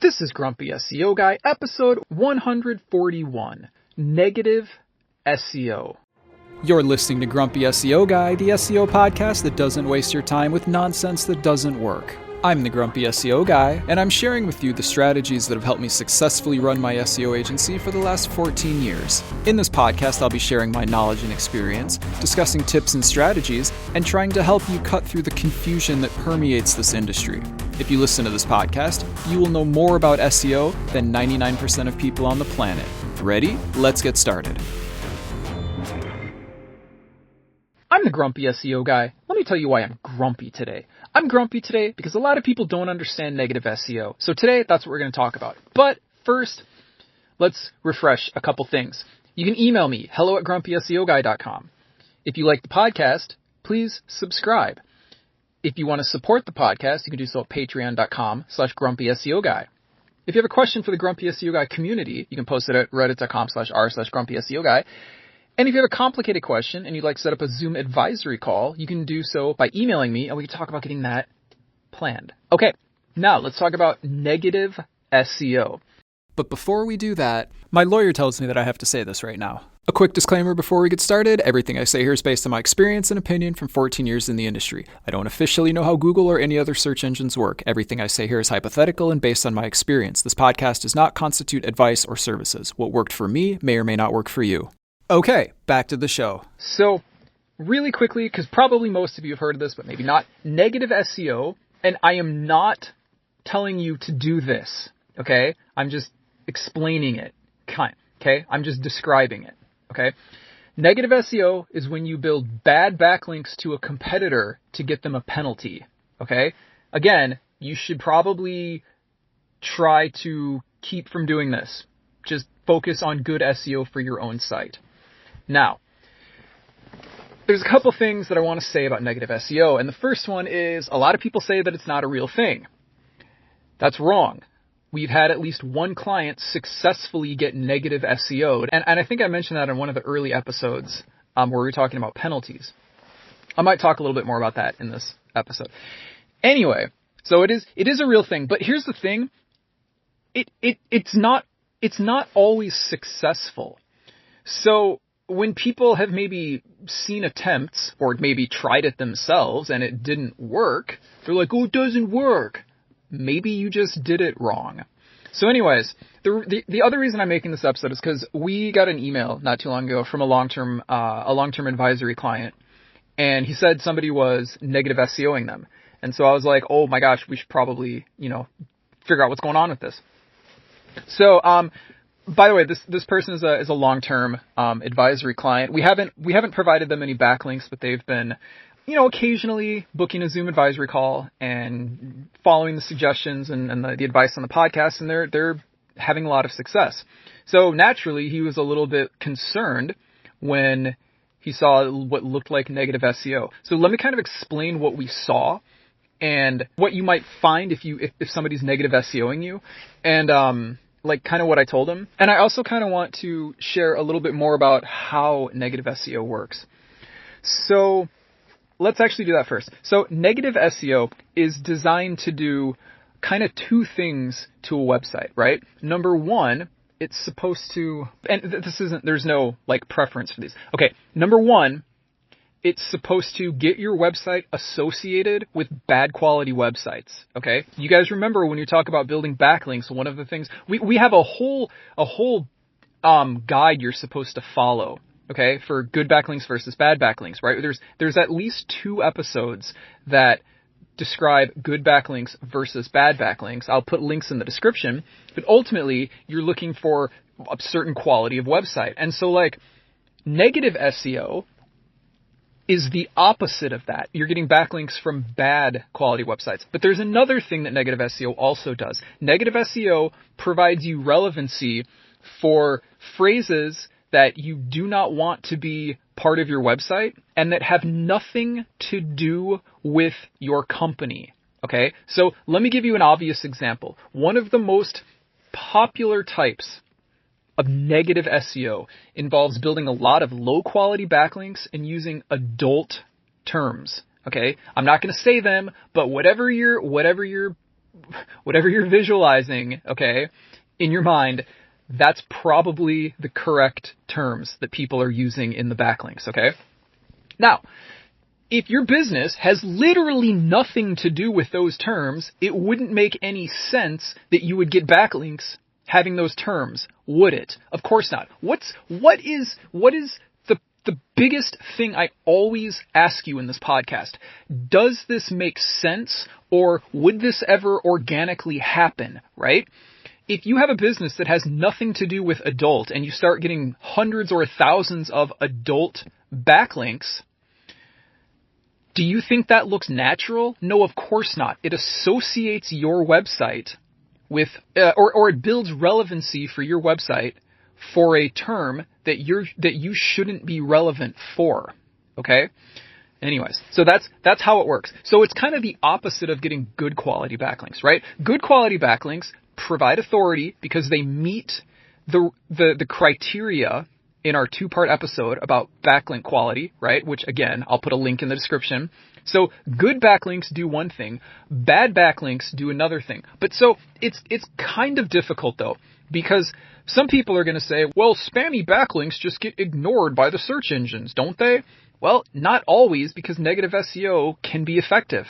This is Grumpy SEO Guy, episode 141, Negative SEO. You're listening to Grumpy SEO Guy, the SEO podcast that doesn't waste your time with nonsense that doesn't work. I'm the Grumpy SEO Guy, and I'm sharing with you the strategies that have helped me successfully run my SEO agency for the last 14 years. In this podcast, I'll be sharing my knowledge and experience, discussing tips and strategies, and trying to help you cut through the confusion that permeates this industry. If you listen to this podcast, you will know more about SEO than 99% of people on the planet. Ready? Let's get started. I'm the Grumpy SEO Guy. Let me tell you why I'm grumpy today. I'm grumpy today because a lot of people don't understand negative SEO. So today, that's what we're going to talk about. But first, let's refresh a couple things. You can email me, hello@grumpyseoguy.com. If you like the podcast, please subscribe. If you want to support the podcast, you can do so at patreon.com/grumpyseoguy. If you have a question for the Grumpy SEO Guy community, you can post it at reddit.com/r/grumpyseoguy. And if you have a complicated question and you'd like to set up a Zoom advisory call, you can do so by emailing me and we can talk about getting that planned. Okay, now let's talk about negative SEO. But before we do that, my lawyer tells me that I have to say this right now. A quick disclaimer before we get started, everything I say here is based on my experience and opinion from 14 years in the industry. I don't officially know how Google or any other search engines work. Everything I say here is hypothetical and based on my experience. This podcast does not constitute advice or services. What worked for me may or may not work for you. Okay, back to the show. So, really quickly, because probably most of you have heard of this, but maybe not, negative SEO, and I am not telling you to do this, okay? I'm just explaining it, okay? I'm just describing it, okay? Negative SEO is when you build bad backlinks to a competitor to get them a penalty, okay? Again, you should probably try to keep from doing this. Just focus on good SEO for your own site. Now, there's a couple things that I want to say about negative SEO, and the first one is a lot of people say that it's not a real thing. That's wrong. We've had at least one client successfully get negative SEO'd, and I think I mentioned that in one of the early episodes where we were talking about penalties. I might talk a little bit more about that in this episode. Anyway, so it is a real thing, but here's the thing. It's not always successful. So when people have maybe seen attempts or maybe tried it themselves and it didn't work, they're like, oh, it doesn't work. Maybe you just did it wrong. So anyways, the other reason I'm making this episode is because we got an email not too long ago from a long-term advisory client, and he said somebody was negative SEOing them. And so I was like, oh my gosh, we should probably, figure out what's going on with this. So, by the way, this person is a long-term advisory client. We haven't provided them any backlinks, but they've been, occasionally booking a Zoom advisory call and following the suggestions and the advice on the podcast, and they're having a lot of success. So naturally, he was a little bit concerned when he saw what looked like negative SEO. So let me kind of explain what we saw and what you might find if somebody's negative SEOing you, and kind of what I told him. And I also kind of want to share a little bit more about how negative SEO works. So let's actually do that first. So negative SEO is designed to do kind of two things to a website, right? Number one, it's supposed to, and there's no preference for these. Okay, number one, it's supposed to get your website associated with bad quality websites, okay? You guys remember when you talk about building backlinks, one of the things, we have a whole guide you're supposed to follow, okay, for good backlinks versus bad backlinks, right? There's at least 2 episodes that describe good backlinks versus bad backlinks. I'll put links in the description, but ultimately you're looking for a certain quality of website. And so negative SEO is the opposite of that. You're getting backlinks from bad quality websites. But there's another thing that negative SEO also does. Negative SEO provides you relevancy for phrases that you do not want to be part of your website and that have nothing to do with your company. Okay? So let me give you an obvious example. One of the most popular types of negative SEO involves building a lot of low quality backlinks and using adult terms. Okay, I'm not going to say them, but whatever your whatever you're visualizing, okay, in your mind, that's probably the correct terms that people are using in the backlinks, okay? Now, if your business has literally nothing to do with those terms, it wouldn't make any sense that you would get backlinks having those terms, would it? Of course not. What is the biggest thing I always ask you in this podcast? Does this make sense, or would this ever organically happen, right? If you have a business that has nothing to do with adult and you start getting hundreds or thousands of adult backlinks, do you think that looks natural? No, of course not. It associates your website with, or it builds relevancy for your website for a term that you shouldn't be relevant for. Okay? Anyways, so that's how it works. So it's kind of the opposite of getting good quality backlinks, right? Good quality backlinks provide authority because they meet the criteria in our 2-part episode about backlink quality, right? Which again, I'll put a link in the description. So good backlinks do one thing, bad backlinks do another thing. But so it's kind of difficult though, because some people are going to say, well, spammy backlinks just get ignored by the search engines, don't they? Well, not always, because negative SEO can be effective.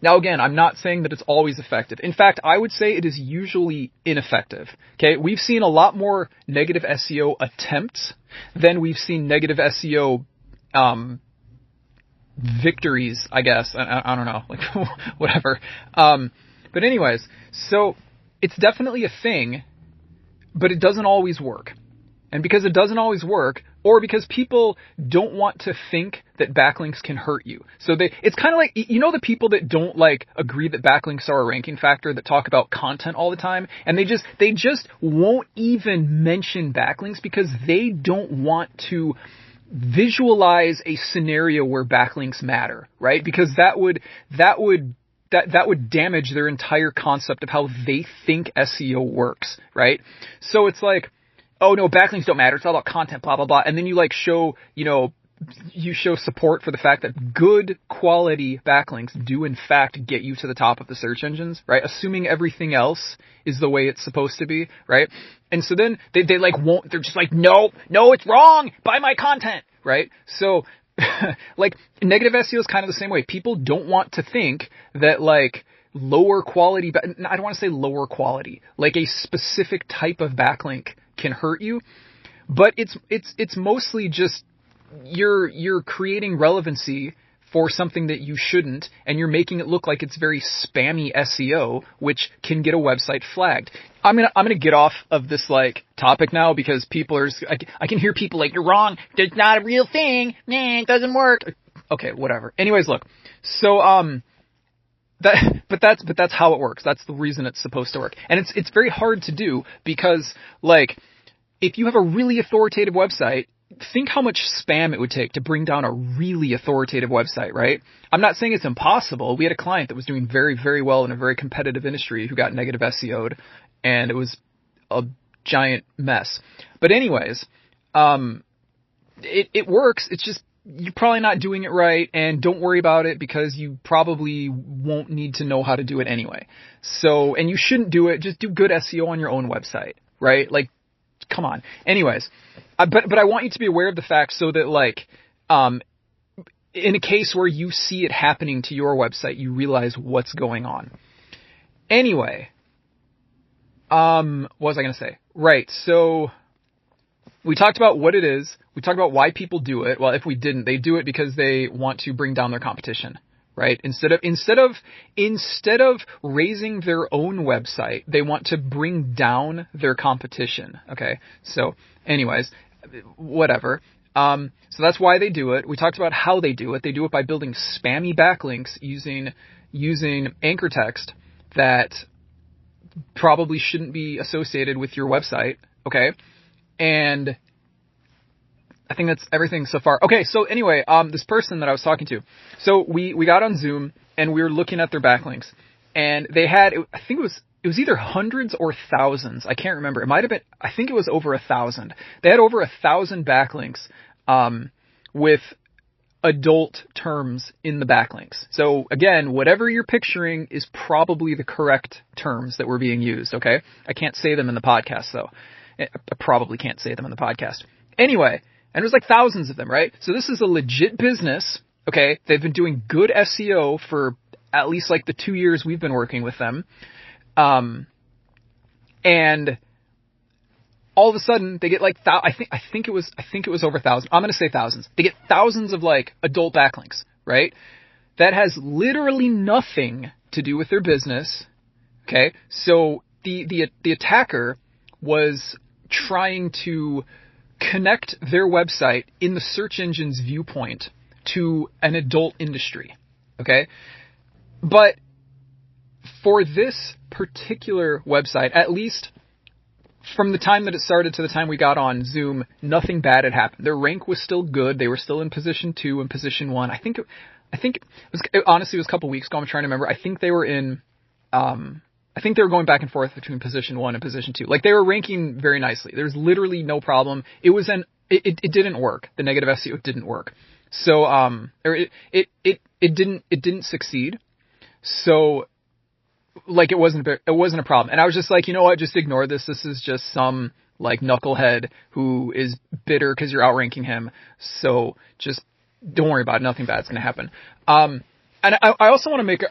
Now, again, I'm not saying that it's always effective. In fact, I would say it is usually ineffective. Okay, we've seen a lot more negative SEO attempts than we've seen negative SEO victories, I guess. I don't know, like whatever. But anyways, so it's definitely a thing, but it doesn't always work. And because it doesn't always work, or because people don't want to think that backlinks can hurt you. So it's kind of like, you know, the people that don't like agree that backlinks are a ranking factor, that talk about content all the time, and they just won't even mention backlinks because they don't want to visualize a scenario where backlinks matter, right? Because that would damage their entire concept of how they think SEO works, right? So it's like, oh no, backlinks don't matter. It's all about content, blah, blah, blah. And then you like show, you show support for the fact that good quality backlinks do in fact get you to the top of the search engines, right? Assuming everything else is the way it's supposed to be, right? And so then they like won't, they're just like, no, it's wrong. Buy my content, right? So like negative SEO is kind of the same way. People don't want to think that like lower quality, I don't want to say lower quality, like a specific type of backlink can hurt you, but it's mostly just you're creating relevancy for something that you shouldn't, and you're making it look like it's very spammy SEO, which can get a website flagged. I'm gonna get off of this like topic now because people are I can hear people like, you're wrong, there's not a real thing, it doesn't work. Okay, whatever. Anyways, look, so but that's how it works. That's the reason it's supposed to work. And it's very hard to do because like if you have a really authoritative website, think how much spam it would take to bring down a really authoritative website, right? I'm not saying it's impossible. We had a client that was doing very, very well in a very competitive industry who got negative SEO'd, and it was a giant mess. But anyways, it works. It's just you're probably not doing it right, and don't worry about it because you probably won't need to know how to do it anyway. So, and you shouldn't do it. Just do good SEO on your own website, right? Like, come on. Anyways, but I want you to be aware of the fact so that like, in a case where you see it happening to your website, you realize what's going on. Anyway, what was I going to say? Right. So we talked about what it is. We talked about why people do it. Well, if we didn't, they do it because they want to bring down their competition, right? Instead of raising their own website, they want to bring down their competition. Okay. So anyways, whatever. So that's why they do it. We talked about how they do it. They do it by building spammy backlinks using anchor text that probably shouldn't be associated with your website. Okay. And I think that's everything so far. Okay, so anyway, this person that I was talking to, so we got on Zoom and we were looking at their backlinks, and they had, I think it was either hundreds or thousands. I can't remember. It might have been, I think it was over 1,000. They had over 1,000 backlinks, with adult terms in the backlinks. So again, whatever you're picturing is probably the correct terms that were being used, okay? I can't say them in the podcast, though. I probably can't say them in the podcast. Anyway, and there's like thousands of them, right? So this is a legit business, okay? They've been doing good SEO for at least like the 2 years we've been working with them. And all of a sudden they get like, I think it was over 1,000. I'm going to say thousands. They get thousands of like adult backlinks, right? That has literally nothing to do with their business. Okay. So the attacker was trying to connect their website in the search engine's viewpoint to an adult industry. Okay. But for this particular website, at least from the time that it started to the time we got on Zoom, nothing bad had happened. Their rank was still good. They were still in position 2 and position 1. I think honestly, it was a couple weeks ago. I'm trying to remember. I think they were going back and forth between position 1 and position 2. Like they were ranking very nicely. There's literally no problem. It didn't work. The negative SEO didn't work. So, it didn't succeed. So, like it wasn't a problem. And I was just like, you know what, just ignore this. This is just some like knucklehead who is bitter because you're outranking him. So just don't worry about it. Nothing bad's going to happen. And I also want to make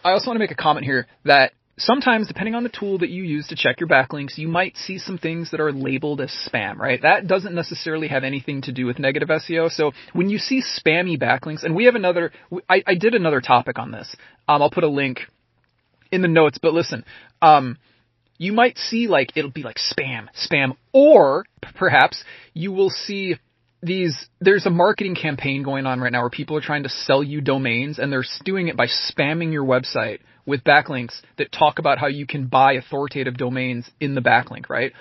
a comment here that sometimes, depending on the tool that you use to check your backlinks, you might see some things that are labeled as spam, right? That doesn't necessarily have anything to do with negative SEO. So when you see spammy backlinks, and we have I did another topic on this. I'll put a link in the notes, but listen, you might see like, it'll be like spam, or perhaps you will see there's a marketing campaign going on right now where people are trying to sell you domains, and they're doing it by spamming your website with backlinks that talk about how you can buy authoritative domains in the backlink, right?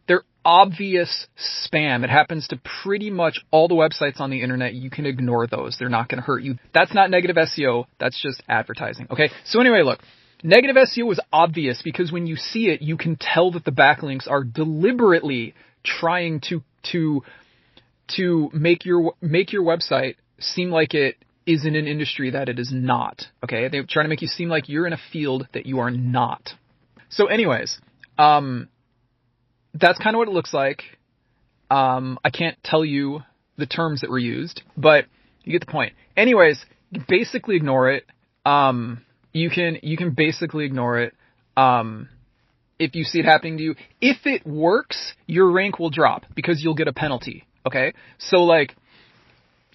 They're obvious spam. It happens to pretty much all the websites on the internet. You can ignore those. They're not going to hurt you. That's not negative SEO. That's just advertising. Okay. So anyway, look, negative SEO is obvious because when you see it, you can tell that the backlinks are deliberately trying to make your website seem like it is in an industry that it is not. Okay. They're trying to make you seem like you're in a field that you are not. So anyways, that's kind of what it looks like. I can't tell you the terms that were used, but you get the point. Anyways, you can basically ignore it. You can basically ignore it. If you see it happening to you, if it works, your rank will drop because you'll get a penalty. Okay. So like,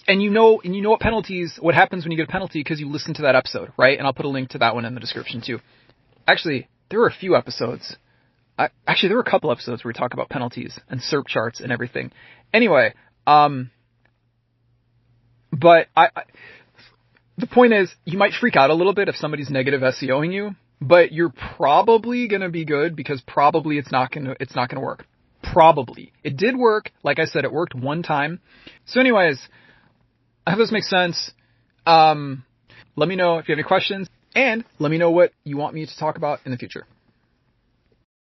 and you know what happens when you get a penalty because you listen to that episode, right? And I'll put a link to that one in the description too. Actually, there were a few episodes. There were a couple episodes where we talk about penalties and SERP charts and everything. Anyway, but the point is, you might freak out a little bit if somebody's negative SEOing you, but you're probably going to be good because probably it's not going to work. Probably. It did work. Like I said, it worked one time. So anyways, I hope this makes sense. Let me know if you have any questions, and let me know what you want me to talk about in the future.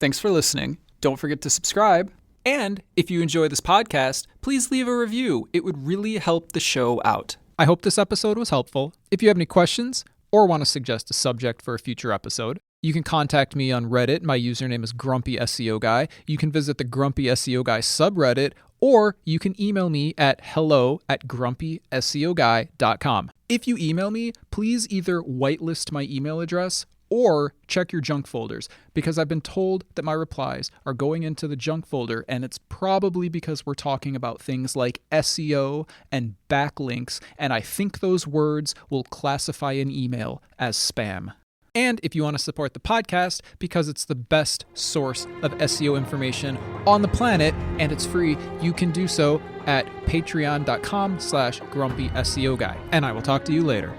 Thanks for listening. Don't forget to subscribe. And if you enjoy this podcast, please leave a review. It would really help the show out. I hope this episode was helpful. If you have any questions or want to suggest a subject for a future episode, you can contact me on Reddit. My username is Grumpy SEO Guy. You can visit the Grumpy SEO Guy subreddit, or you can email me at hello@grumpyseoguy.com. If you email me, please either whitelist my email address or check your junk folders, because I've been told that my replies are going into the junk folder, and it's probably because we're talking about things like SEO and backlinks, and I think those words will classify an email as spam. And if you want to support the podcast, because it's the best source of SEO information on the planet, and it's free, you can do so at patreon.com/grumpy SEO Guy. And I will talk to you later.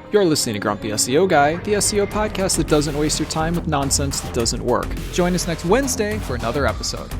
You're listening to Grumpy SEO Guy, the SEO podcast that doesn't waste your time with nonsense that doesn't work. Join us next Wednesday for another episode.